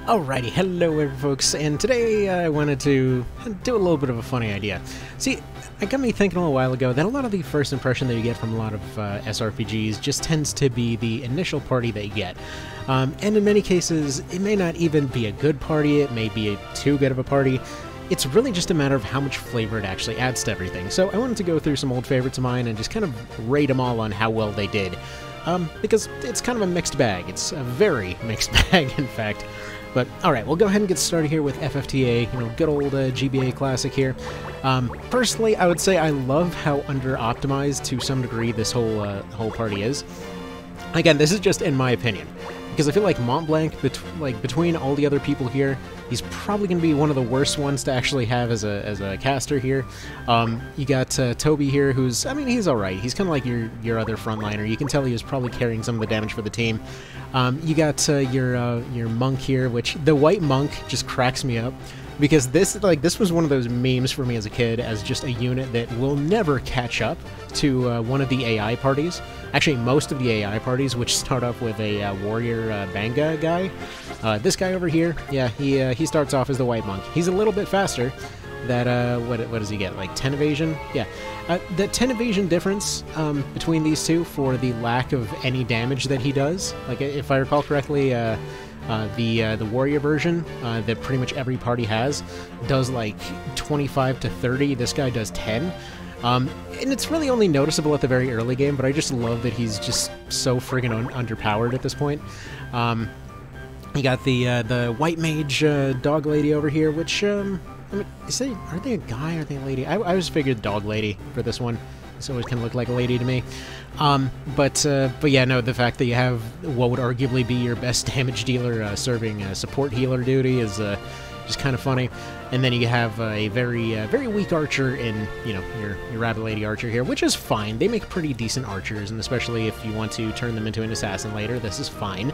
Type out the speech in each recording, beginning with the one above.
Alrighty, hello folks, and today I wanted to do a little bit of a funny idea. See, it got me thinking a little while ago that a lot of the first impression that you get from a lot of SRPGs just tends to be the initial party that you get. And in many cases, it may not even be a good party, it may be too good of a party. It's really just a matter of how much flavor it actually adds to everything. So I wanted to go through some old favorites of mine and just kind of rate them all on how well they did. Because it's kind of a mixed bag. It's a very mixed bag, in fact. But, alright, we'll go ahead and get started here with Ffta, good old GBA classic here. Personally, I would say I love how under-optimized, to some degree, this whole party is. Again, this is just in my opinion. Because I feel like Mont Blanc, between all the other people here, he's probably going to be one of the worst ones to actually have as a caster here. You got Toby here, who's, I mean, he's alright. He's kind of like your other frontliner. You can tell he was probably carrying some of the damage for the team. You got your monk here, which the white monk just cracks me up. Because this was one of those memes for me as a kid, as just a unit that will never catch up to one of the AI parties. Actually, most of the AI parties, which start off with a warrior Banga guy. This guy over here, yeah, he starts off as the white monk. He's a little bit faster. That what does he get? Like 10 evasion? Yeah, the 10 evasion difference between these two for the lack of any damage that he does. Like if I recall correctly. The warrior version that pretty much every party has does like 25 to 30. This guy does 10. And it's really only noticeable at the very early game, but I just love that he's just so friggin' underpowered at this point. You got the white mage dog lady over here, which I mean, are they a guy or are they a lady? I always figured dog lady for this one. This always kind of looked like a lady to me. But yeah, no, the fact that you have what would arguably be your best damage dealer serving support healer duty is just kind of funny. And then you have a very weak archer in, your rabbit lady archer here, which is fine. They make pretty decent archers, and especially if you want to turn them into an assassin later, this is fine.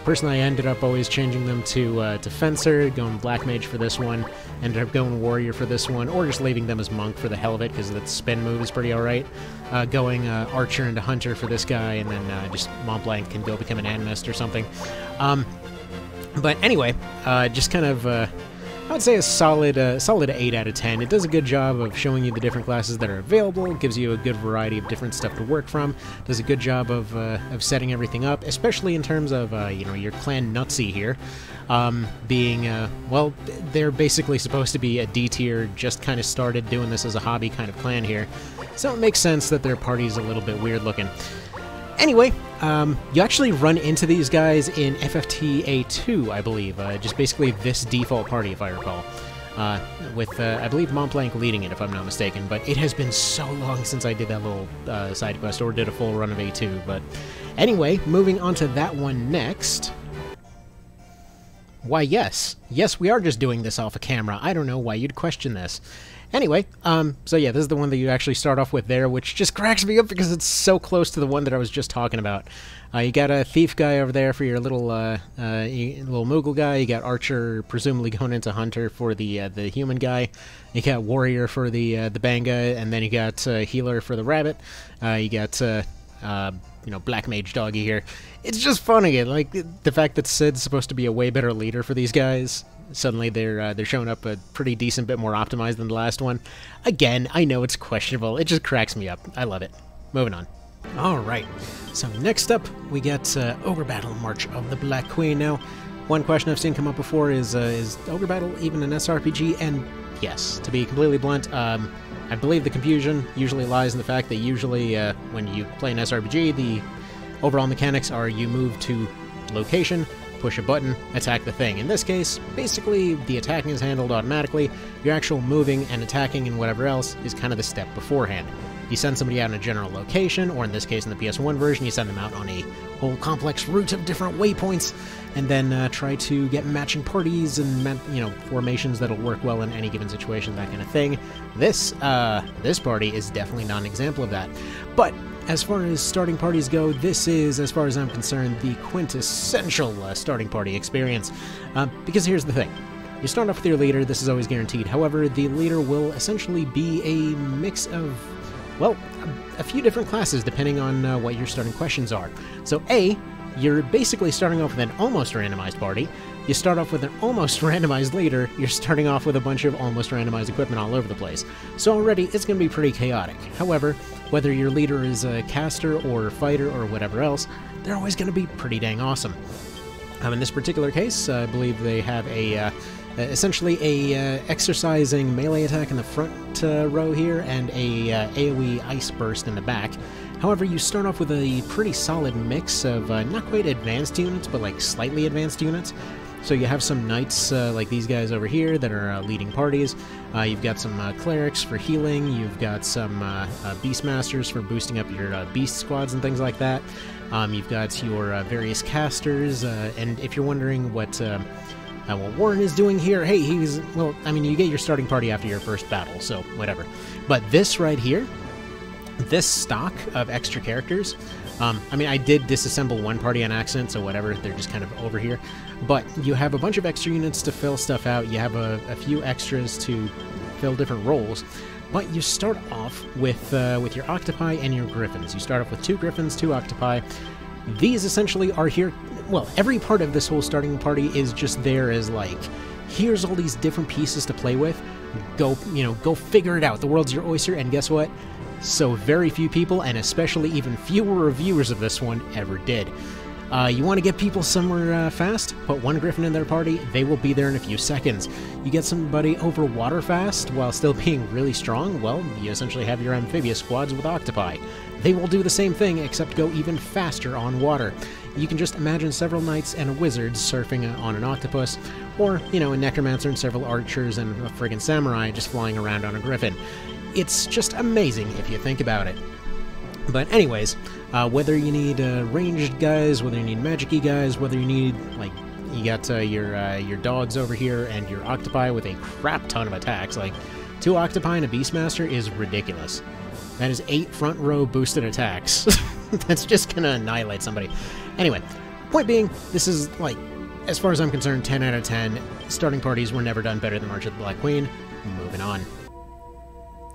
Personally, I ended up always changing them to fencer, going black mage for this one, ended up going warrior for this one, or just leaving them as monk for the hell of it, because that spin move is pretty alright. Going archer into hunter for this guy, and then just Mont Blanc can go become an animist or something. But anyway, just kind of, I would say a solid 8 out of 10. It does a good job of showing you the different classes that are available, gives you a good variety of different stuff to work from, does a good job of setting everything up, especially in terms of, your clan Nutsy here, being, well, they're basically supposed to be a D tier, just kind of started doing this as a hobby kind of clan here, so it makes sense that their party's a little bit weird looking. Anyway, you actually run into these guys in Ffta 2, I believe. Just basically this default party, if I recall. With, I believe, Mont Blanc leading it, if I'm not mistaken. But it has been so long since I did that little side quest, or did a full run of A2. But anyway, moving on to that one next. Why, yes. Yes, we are just doing this off a camera. I don't know why you'd question this. Anyway, so yeah, this is the one that you actually start off with there, which just cracks me up because it's so close to the one that I was just talking about. You got a thief guy over there for your little Moogle guy. You got archer, presumably going into hunter for the human guy. You got warrior for the banga, and then you got healer for the rabbit. You got black mage doggy here. It's just funny, like the fact that Sid's supposed to be a way better leader for these guys. Suddenly they're showing up a pretty decent bit more optimized than the last one. Again, I know it's questionable. It just cracks me up. I love it. Moving on. Alright, so next up we get Ogre Battle, March of the Black Queen. Now, one question I've seen come up before is Ogre Battle even an SRPG? And yes, to be completely blunt, I believe the confusion usually lies in the fact that usually when you play an SRPG, the overall mechanics are you move to location, push a button, attack the thing. In this case, basically, the attacking is handled automatically. Your actual moving and attacking and whatever else is kind of the step beforehand. You send somebody out in a general location, or in this case, in the PS1 version, you send them out on a whole complex route of different waypoints, and then try to get matching parties and, formations that'll work well in any given situation, that kind of thing. This party is definitely not an example of that. But as far as starting parties go, this is, as far as I'm concerned, the quintessential starting party experience. Because here's the thing. You start off with your leader, this is always guaranteed. However, the leader will essentially be a mix of, well, a few different classes depending on what your starting questions are. So A, you're basically starting off with an almost randomized party. You start off with an almost randomized leader, you're starting off with a bunch of almost randomized equipment all over the place. So already, it's going to be pretty chaotic. However, whether your leader is a caster or fighter or whatever else, they're always going to be pretty dang awesome. In this particular case, I believe they have a essentially a exercising melee attack in the front row here and a AoE ice burst in the back. However, you start off with a pretty solid mix of not quite advanced units, but like slightly advanced units. So you have some knights like these guys over here that are leading parties. You've got some clerics for healing. You've got some beastmasters for boosting up your beast squads and things like that. You've got your various casters, and if you're wondering what Warren is doing here, hey, well, I mean, you get your starting party after your first battle, so whatever. But this right here, this stock of extra characters, I mean, I did disassemble one party on accident, so whatever, they're just kind of over here. But you have a bunch of extra units to fill stuff out, you have a few extras to fill different roles, but you start off with your octopi and your griffins. You start off with 2 griffins, 2 octopi. These essentially are here, well, every part of this whole starting party is just there as like, here's all these different pieces to play with, go figure it out, the world's your oyster, and guess what? So very few people, and especially even fewer reviewers of this one, ever did. You want to get people somewhere fast? Put 1 griffin in their party, they will be there in a few seconds. You get somebody over water fast while still being really strong? Well, you essentially have your amphibious squads with octopi. They will do the same thing, except go even faster on water. You can just imagine several knights and a wizard surfing on an octopus, or, you know, a necromancer and several archers and a friggin' samurai just flying around on a griffin. It's just amazing if you think about it. But anyways, whether you need ranged guys, whether you need magic-y guys, whether you need, like, you got your dogs over here and your octopi with a crap ton of attacks, like, 2 octopi and a beastmaster is ridiculous. That is 8 front row boosted attacks. That's just gonna annihilate somebody. Anyway, point being, this is, like, as far as I'm concerned, 10 out of 10. Starting parties were never done better than March of the Black Queen. Moving on.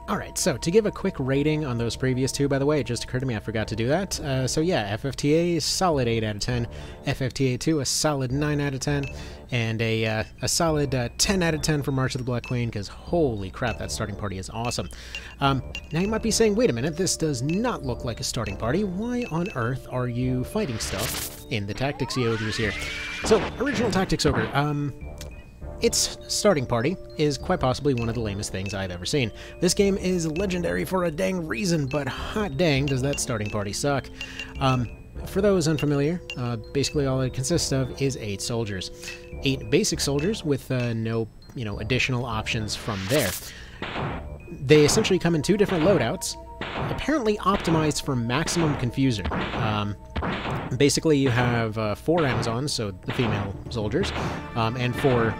Alright, so to give a quick rating on those previous 2, by the way, it just occurred to me I forgot to do that. So yeah, FFTA, solid 8 out of 10. FFTA 2, a solid 9 out of 10. And a solid 10 out of 10 for March of the Black Queen, because holy crap, that starting party is awesome. Now you might be saying, wait a minute, this does not look like a starting party. Why on earth are you fighting stuff in the Tactics Ogres here? So, original Tactics Ogre, its starting party is quite possibly one of the lamest things I've ever seen. This game is legendary for a dang reason, but hot dang does that starting party suck. For those unfamiliar, basically all it consists of is 8 soldiers. 8 basic soldiers with no, additional options from there. They essentially come in 2 different loadouts, apparently optimized for maximum confuser. Basically, you have 4 Amazons, so the female soldiers, and 4,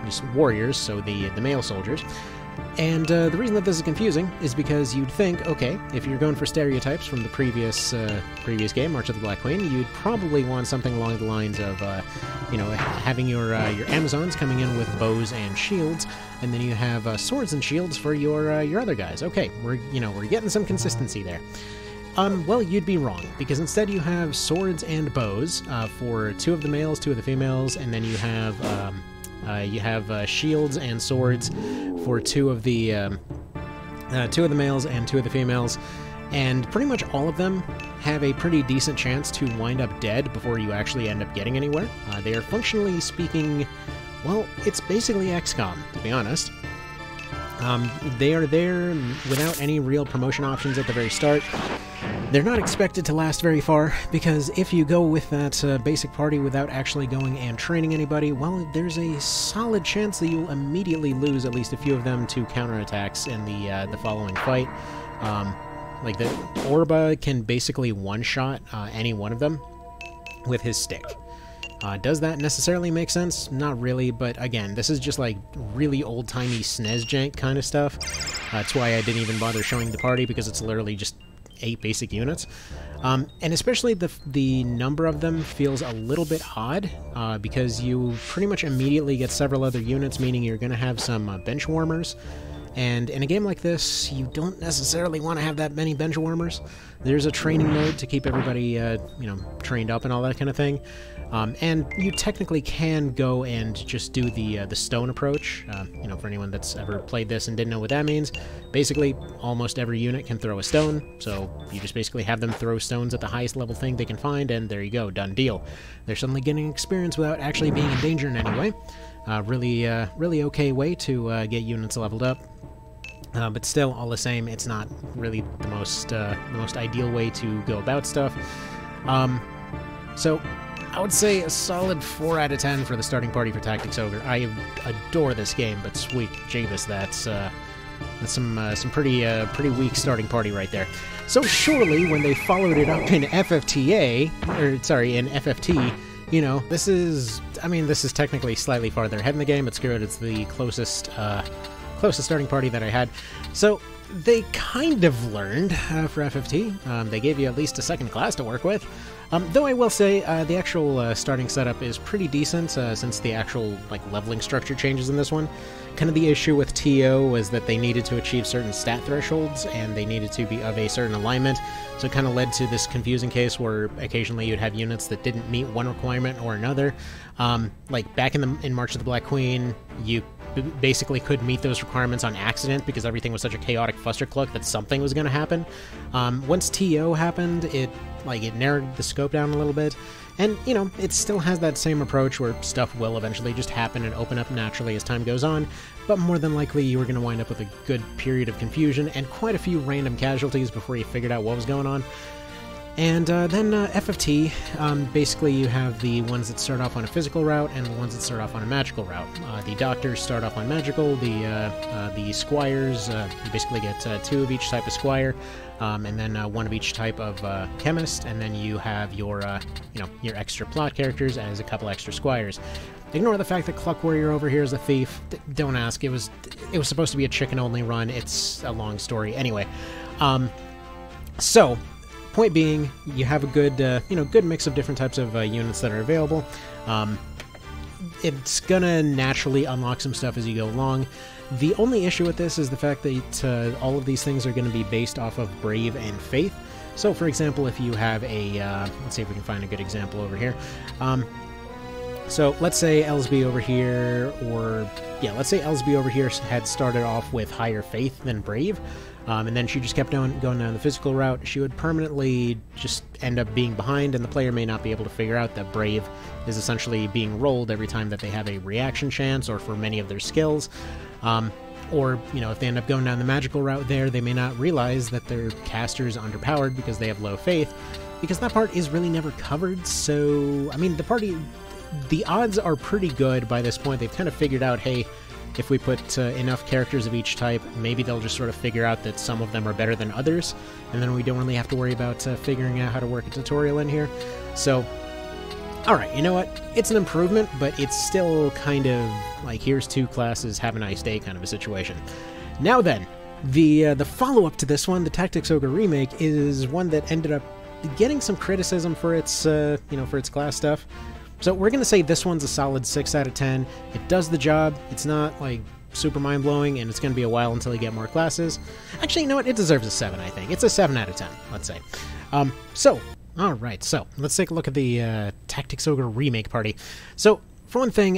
just warriors, so the male soldiers. And the reason that this is confusing is because you'd think, okay, if you're going for stereotypes from the previous game, March of the Black Queen, you'd probably want something along the lines of, having your Amazons coming in with bows and shields, and then you have swords and shields for your other guys. Okay, we're getting some consistency there. Well, you'd be wrong, because instead you have swords and bows for 2 of the males, 2 of the females, and then you have shields and swords for 2 of the males and 2 of the females, and pretty much all of them have a pretty decent chance to wind up dead before you actually end up getting anywhere. They are functionally speaking, well, it's basically XCOM, to be honest. They are there without any real promotion options at the very start. They're not expected to last very far, because if you go with that basic party without actually going and training anybody, well, there's a solid chance that you'll immediately lose at least a few of them to counterattacks in the following fight. Like, the Orba can basically one-shot any one of them with his stick. Does that necessarily make sense? Not really, but again, this is just like really old-timey SNES jank kind of stuff. That's why I didn't even bother showing the party, because it's literally just 8 basic units. And especially the number of them feels a little bit odd, because you pretty much immediately get several other units, meaning you're going to have some bench warmers, And in a game like this, you don't necessarily want to have that many bench warmers. There's a training mode to keep everybody, you know, trained up and all that kind of thing. And you technically can go and just do the stone approach. You know, for anyone that's ever played this and didn't know what that means, basically almost every unit can throw a stone, so you just basically have them throw stones at the highest level thing they can find, and there you go, done deal. They're suddenly getting experience without actually being in danger in any way. Really okay way to get units leveled up. But still, all the same, it's not really the most ideal way to go about stuff. So I would say a solid 4 out of 10 for the starting party for Tactics Ogre. I adore this game, but sweet Javis, that's some pretty weak starting party right there. So surely, when they followed it up in FFT, you know, this is technically slightly farther ahead in the game, but screw it, it's the closest starting party that I had. So they kind of learned for FFT. They gave you at least a second class to work with. Though I will say the actual starting setup is pretty decent since the actual leveling structure changes in this one. Kind of the issue with TO was that they needed to achieve certain stat thresholds and they needed to be of a certain alignment, so it kind of led to this confusing case where occasionally you'd have units that didn't meet one requirement or another. Like back in March of the Black Queen, you basically could meet those requirements on accident because everything was such a chaotic fustercluck that something was going to happen. Once TO happened, it narrowed the scope down a little bit, and you know, it still has that same approach where stuff will eventually just happen and open up naturally as time goes on, but more than likely you were going to wind up with a good period of confusion and quite a few random casualties before you figured out what was going on. And then FFT, basically you have the ones that start off on a physical route and the ones that start off on a magical route. The doctors start off on magical, the squires, you basically get 2 of each type of squire, and then 1 of each type of chemist, and then you have your, your extra plot characters as a couple extra squires. Ignore the fact that Cluck Warrior over here is a thief. Don't ask, it was supposed to be a chicken-only run. It's a long story. Anyway, so point being, you have a good, good mix of different types of units that are available. It's gonna naturally unlock some stuff as you go along. The only issue with this is the fact that all of these things are going to be based off of Brave and Faith. So, for example, if you have a, let's see if we can find a good example over here. So, let's say Elsby over here, let's say Elsby over here had started off with higher Faith than Brave. And then she just kept going down the physical route. She would permanently just end up being behind, and the player may not be able to figure out that Brave is essentially being rolled every time that they have a reaction chance, or for many of their skills. Or, if they end up going down the magical route there, they may not realize that their caster is underpowered because they have low faith, because that part is really never covered. So, I mean, the odds are pretty good by this point. They've kind of figured out, hey, if we put enough characters of each type, maybe they'll just sort of figure out that some of them are better than others, and then we don't really have to worry about figuring out how to work a tutorial in here. So, alright, you know what? It's an improvement, but it's still kind of like, here's 2 classes, have a nice day kind of a situation. Now then, the follow-up to this one, the Tactics Ogre remake, is one that ended up getting some criticism for its, for its class stuff. So we're going to say this one's a solid 6 out of 10. It does the job. It's not, super mind-blowing, and it's going to be a while until you get more classes. Actually, you know what? It deserves a 7, I think. It's a 7 out of 10, let's say. Alright, so let's take a look at the Tactics Ogre remake party. So, for one thing,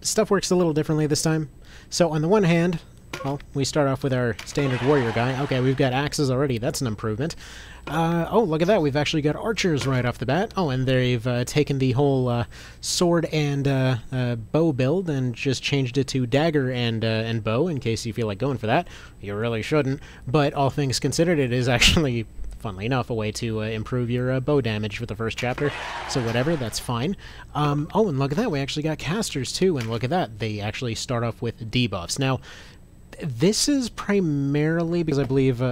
stuff works a little differently this time. So, on the one hand, well, we start off with our standard warrior guy. Okay, we've got axes already. That's an improvement. Oh, look at that. We've actually got archers right off the bat. Oh, and they've taken the whole sword and bow build and just changed it to dagger and bow, in case you feel like going for that. You really shouldn't. But all things considered, it is actually, funnily enough, a way to improve your bow damage with the first chapter. So whatever, that's fine. Oh, and look at that. We actually got casters, too. And look at that. They actually start off with debuffs. Now, this is primarily because I believe,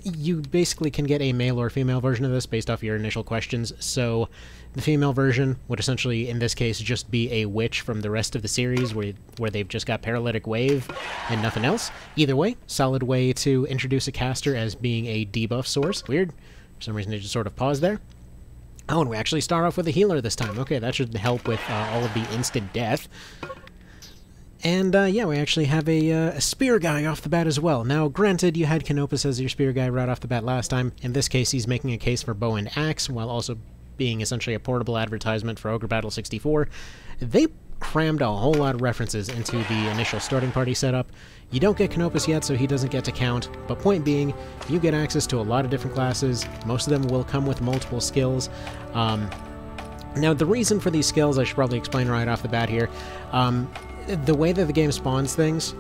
you basically can get a male or female version of this based off your initial questions. So the female version would essentially, in this case, just be a witch from the rest of the series where they've just got Paralytic Wave and nothing else. Either way, solid way to introduce a caster as being a debuff source. Weird. For some reason, it just sort of paused there. Oh, and we actually start off with a healer this time. Okay, that should help with all of the instant death. And yeah, we actually have a spear guy off the bat as well. Now, granted, you had Canopus as your spear guy right off the bat last time. In this case, he's making a case for bow and axe, while also being essentially a portable advertisement for Ogre Battle 64. They crammed a whole lot of references into the initial starting party setup. You don't get Canopus yet, so he doesn't get to count, but point being, you get access to a lot of different classes. Most of them will come with multiple skills. Now, the reason for these skills, I should probably explain right off the bat here. The way that the game spawns things,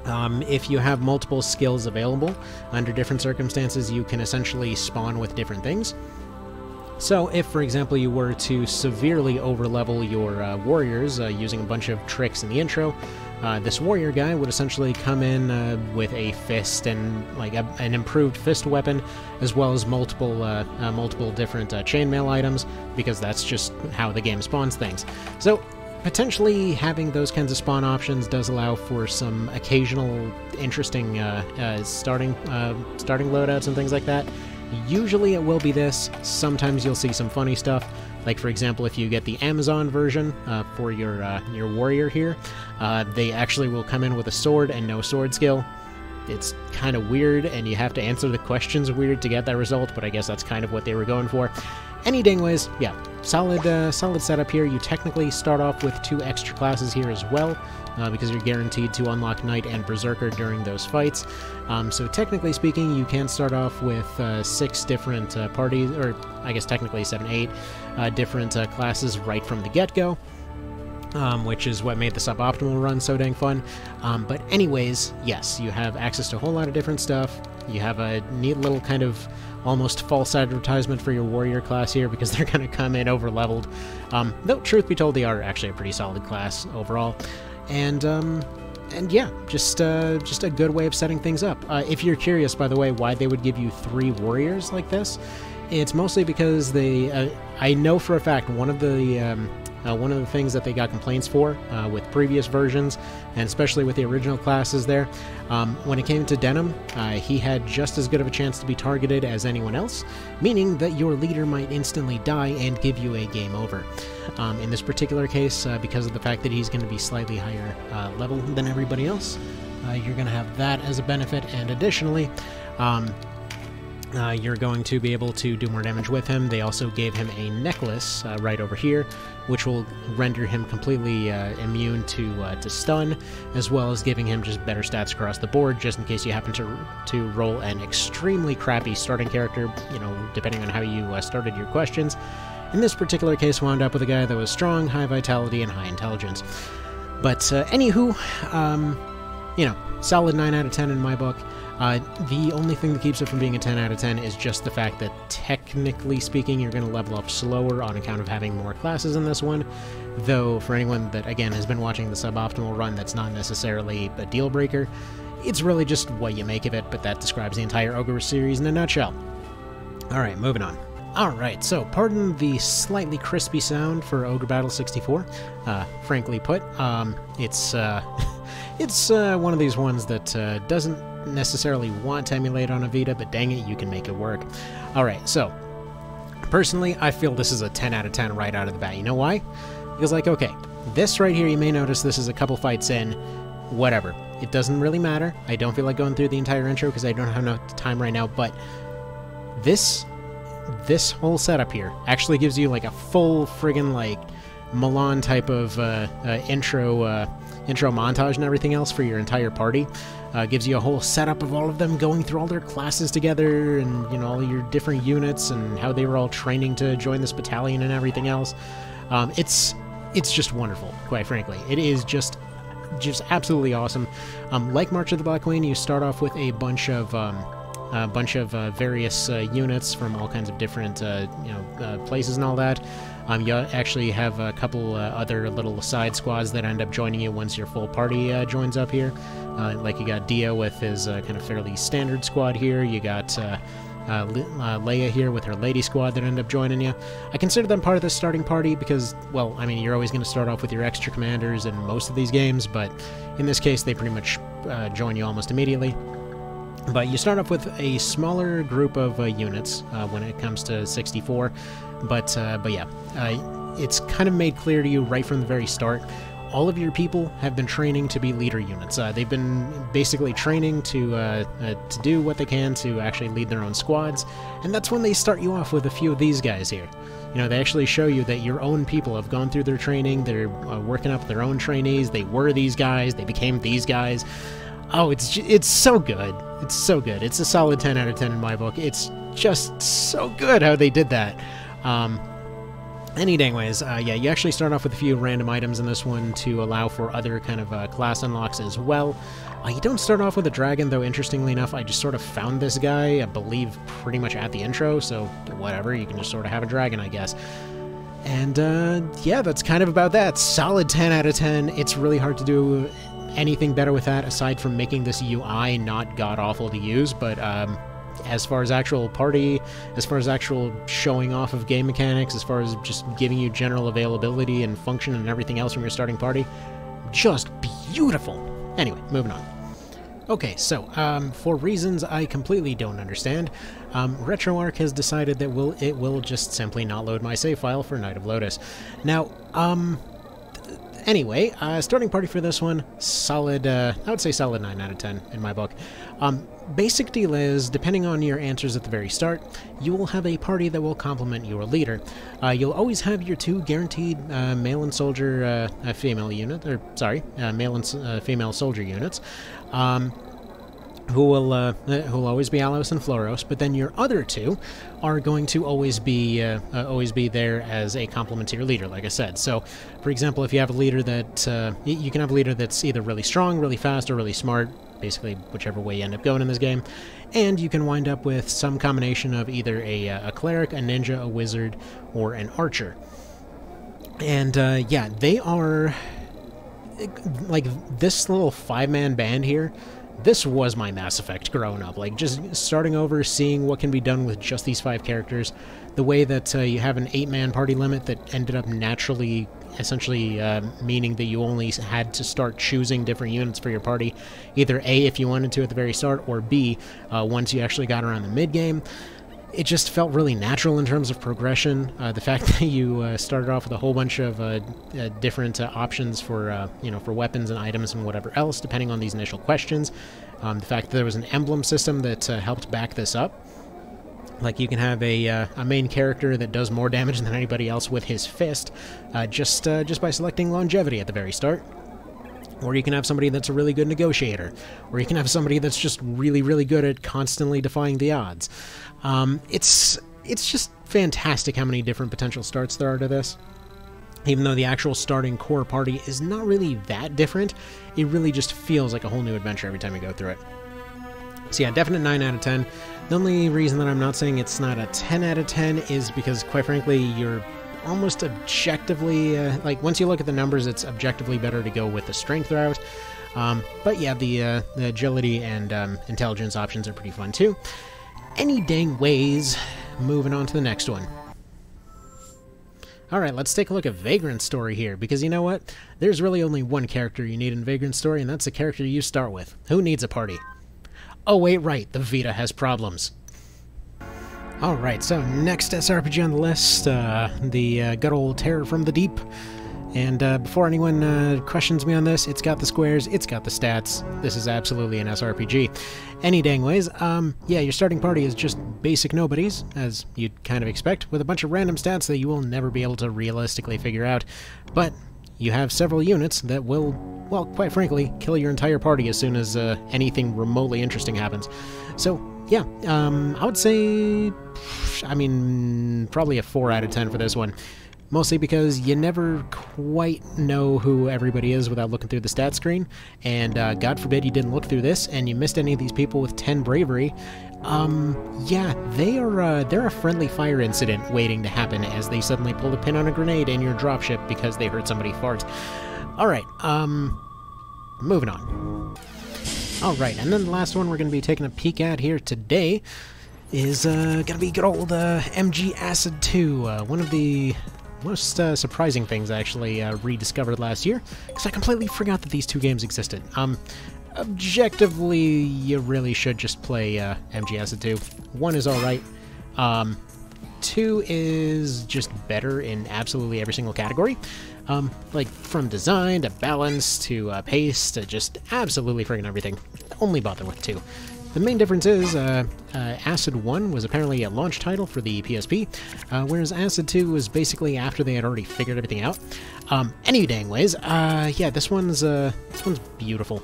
if you have multiple skills available, under different circumstances, you can essentially spawn with different things. So if, for example, you were to severely overlevel your warriors using a bunch of tricks in the intro, this warrior guy would essentially come in with a fist and like an improved fist weapon, as well as multiple different chainmail items, because that's just how the game spawns things. So potentially having those kinds of spawn options does allow for some occasional interesting starting loadouts and things like that. Usually it will be this. Sometimes you'll see some funny stuff. Like, for example, if you get the Amazon version for your warrior here, they actually will come in with a sword and no sword skill. It's kind of weird, and you have to answer the questions weird to get that result, but I guess that's kind of what they were going for. Any dingways, yeah, solid setup here. You technically start off with 2 extra classes here as well, because you're guaranteed to unlock Knight and Berserker during those fights. So technically speaking, you can start off with 6 different parties, or I guess technically 7, 8 different classes right from the get-go. Which is what made the suboptimal run so dang fun. But anyways, yes, you have access to a whole lot of different stuff. You have a neat little kind of almost false advertisement for your warrior class here, because they're going to come in over-leveled. Though, truth be told, they are actually a pretty solid class overall. And yeah, just a good way of setting things up. If you're curious, by the way, why they would give you 3 warriors like this, it's mostly because they... I know for a fact one of the things that they got complaints for with previous versions, and especially with the original classes there, when it came to Denim, he had just as good of a chance to be targeted as anyone else, meaning that your leader might instantly die and give you a game over. In this particular case, because of the fact that he's going to be slightly higher level than everybody else, you're going to have that as a benefit, and additionally, you're going to be able to do more damage with him. They also gave him a necklace right over here, which will render him completely immune to stun, as well as giving him just better stats across the board, just in case you happen to roll an extremely crappy starting character, you know, depending on how you started your questions. In this particular case, wound up with a guy that was strong, high vitality, and high intelligence. But anywho, you know, solid 9 out of 10 in my book. The only thing that keeps it from being a 10 out of 10 is just the fact that, technically speaking, you're going to level up slower on account of having more classes in this one. Though, for anyone that, again, has been watching the suboptimal run, that's not necessarily a deal breaker. It's really just what you make of it, but that describes the entire Ogre series in a nutshell. Alright, moving on. Alright, so pardon the slightly crispy sound for Ogre Battle 64. Frankly put, it's one of these ones that doesn't necessarily want to emulate on a Ffta, but dang it, you can make it work. Alright, so personally, I feel this is a 10 out of 10 right out of the bat. You know why? Because, like, okay, this right here, you may notice this is a couple fights in, whatever. It doesn't really matter. I don't feel like going through the entire intro because I don't have enough time right now, but this whole setup here actually gives you, like, a full friggin', like, Milan type of intro montage and everything else for your entire party. Gives you a whole setup of all of them going through all their classes together, and, you know, all your different units and how they were all training to join this battalion and everything else. It's just wonderful, quite frankly. It is just absolutely awesome. Like March of the Black Queen, you start off with a bunch of various units from all kinds of different places and all that. You actually have a couple other little side squads that end up joining you once your full party joins up here. Like, you got Dio with his kind of fairly standard squad here. You got Leia here with her lady squad that end up joining you. I consider them part of the starting party because, well, I mean, you're always going to start off with your extra commanders in most of these games, but in this case, they pretty much join you almost immediately. But you start off with a smaller group of units when it comes to 64, but yeah, it's kind of made clear to you right from the very start. all of your people have been training to be leader units. They've been basically training to do what they can to actually lead their own squads, and that's when they start you off with a few of these guys here. You know, they actually show you that your own people have gone through their training, they're working up their own trainees, they were these guys, they became these guys. Oh, it's so good. It's so good. It's a solid 10 out of 10 in my book. It's just so good how they did that. Any dang ways, yeah, you actually start off with a few random items in this one to allow for other kind of class unlocks as well. You don't start off with a dragon, though, interestingly enough, I just sort of found this guy, I believe, pretty much at the intro, so whatever, you can just sort of have a dragon, I guess. And, yeah, that's kind of about that. Solid 10 out of 10. It's really hard to do anything better with that, aside from making this UI not god-awful to use, but, as far as actual party, as far as actual showing off of game mechanics, as far as just giving you general availability and function and everything else from your starting party, just beautiful. Anyway, moving on. Okay, so, for reasons I completely don't understand, RetroArch has decided that it will just simply not load my save file for Night of Lotus. Now, anyway, starting party for this one, solid, I would say solid 9 out of 10 in my book. Basic deal is, depending on your answers at the very start, you will have a party that will complement your leader. You'll always have your 2 guaranteed male and soldier, female unit, or sorry, male and female soldier units, who will always be Alos and Floros, but then your other 2 are going to always be there as a complement to your leader, like I said. So, for example, if you have a leader that you can have a leader that's either really strong, really fast, or really smart, basically whichever way you end up going in this game, and you can wind up with some combination of either a cleric, a ninja, a wizard, or an archer. And yeah, they are like this little 5-man band here. This was my Mass Effect growing up, like just starting over, seeing what can be done with just these 5 characters. The way that you have an 8-man party limit that ended up naturally, essentially meaning that you only had to start choosing different units for your party, either A, if you wanted to at the very start, or B, once you actually got around the mid-game. It just felt really natural in terms of progression. The fact that you started off with a whole bunch of different options for, you know, for weapons and items and whatever else, depending on these initial questions. The fact that there was an emblem system that helped back this up. Like, you can have a main character that does more damage than anybody else with his fist, just by selecting longevity at the very start. Or you can have somebody that's a really good negotiator. Or you can have somebody that's just really, really good at constantly defying the odds. It's just fantastic how many different potential starts there are to this. Even though the actual starting core party is not really that different, it really just feels like a whole new adventure every time you go through it. So yeah, definite 9 out of 10. The only reason that I'm not saying it's not a 10 out of 10 is because, quite frankly, you're almost objectively, like, once you look at the numbers, it's objectively better to go with the strength route. But yeah, the agility and intelligence options are pretty fun too. Any dang ways, moving on to the next one. Alright, let's take a look at Vagrant's story here, because you know what? There's really only one character you need in Vagrant's story, and that's the character you start with. Who needs a party? Oh wait, right, the Ffta has problems. Alright, so next SRPG on the list, the good old Terror from the Deep. And before anyone questions me on this, it's got the squares, it's got the stats. This is absolutely an SRPG. Any dang ways, yeah, your starting party is just basic nobodies, as you'd kind of expect, with a bunch of random stats that you will never be able to realistically figure out. But you have several units that will, well, quite frankly, kill your entire party as soon as anything remotely interesting happens. So, yeah, I would say, I mean, probably a 4 out of 10 for this one. Mostly because you never quite know who everybody is without looking through the stat screen, and God forbid you didn't look through this and you missed any of these people with 10 bravery. Yeah, they're a friendly fire incident waiting to happen as they suddenly pull a pin on a grenade in your dropship because they heard somebody fart. Alright, moving on. Alright, and then the last one we're going to be taking a peek at here today is going to be good old MG Acid 2, one of the most surprising things I actually rediscovered last year, because I completely forgot that these 2 games existed. Objectively, you really should just play MG Acid 2. 1 is alright. 2 is just better in absolutely every single category. Like, from design to balance to pace to just absolutely friggin' everything. Only bother with 2. The main difference is, Acid 1 was apparently a launch title for the PSP, whereas Acid 2 was basically after they had already figured everything out. Any dang ways, yeah, this one's beautiful.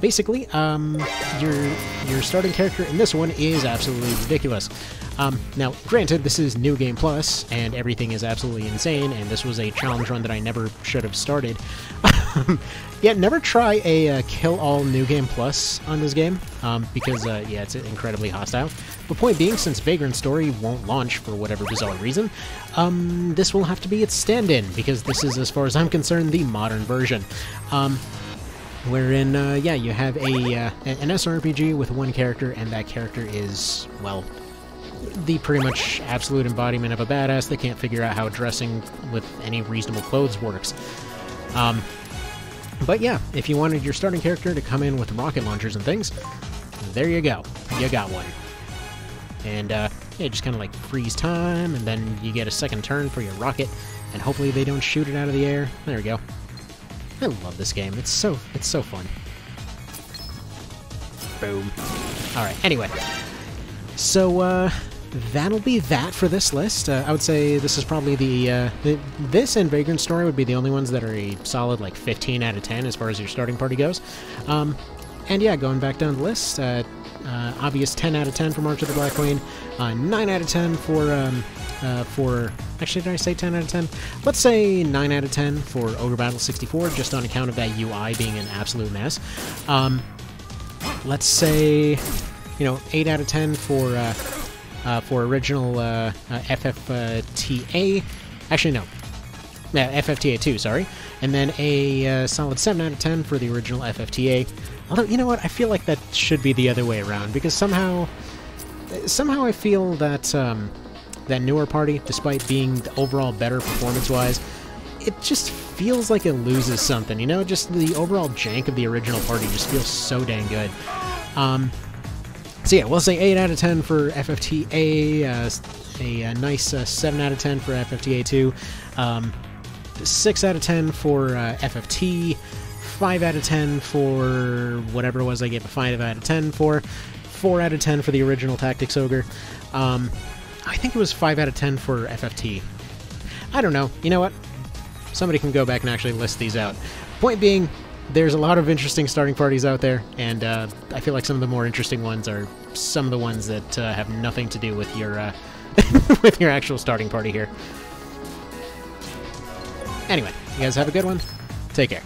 Basically, your starting character in this one is absolutely ridiculous. Now, granted, this is New Game Plus, and everything is absolutely insane, and this was a challenge run that I never should have started. Yeah, never try a kill-all New Game Plus on this game, because, yeah, it's incredibly hostile. But point being, since Vagrant Story won't launch for whatever bizarre reason, this will have to be its stand-in, because this is, as far as I'm concerned, the modern version. Wherein, yeah, you have an SRPG with one character, and that character is, well, the pretty much absolute embodiment of a badass that can't figure out how dressing with any reasonable clothes works. But yeah, if you wanted your starting character to come in with rocket launchers and things, there you go. You got one. And, yeah, just kind of like freeze time, and then you get a second turn for your rocket, and hopefully they don't shoot it out of the air. There we go. I love this game. It's so fun. Boom. Alright, anyway. So, that'll be that for this list. I would say this is probably this and Vagrant Story would be the only ones that are a solid, like, 15 out of 10 as far as your starting party goes. And yeah, going back down the list, obvious 10 out of 10 for March of the Black Queen, 9 out of 10 for... Actually, did I say 10 out of 10? Let's say 9 out of 10 for Ogre Battle 64, just on account of that UI being an absolute mess. Let's say, 8 out of 10 for original FFTA. Actually, no. Yeah, FFTA 2, sorry. And then a solid 7 out of 10 for the original FFTA. Although, you know what? I feel like that should be the other way around, because somehow I feel that that newer party, despite being overall better performance-wise, it just feels like it loses something, Just the overall jank of the original party just feels so dang good. So yeah, we'll say 8 out of 10 for FFTA, a nice 7 out of 10 for FFTA 2, 6 out of 10 for FFT, 5 out of 10 for whatever it was I gave a 5 out of 10 for, 4 out of 10 for the original Tactics Ogre, I think it was 5 out of 10 for FFT. I don't know. You know what? Somebody can go back and actually list these out. Point being, there's a lot of interesting starting parties out there, and I feel like some of the more interesting ones are some of the ones that have nothing to do with your with your actual starting party here. Anyway, you guys have a good one. Take care.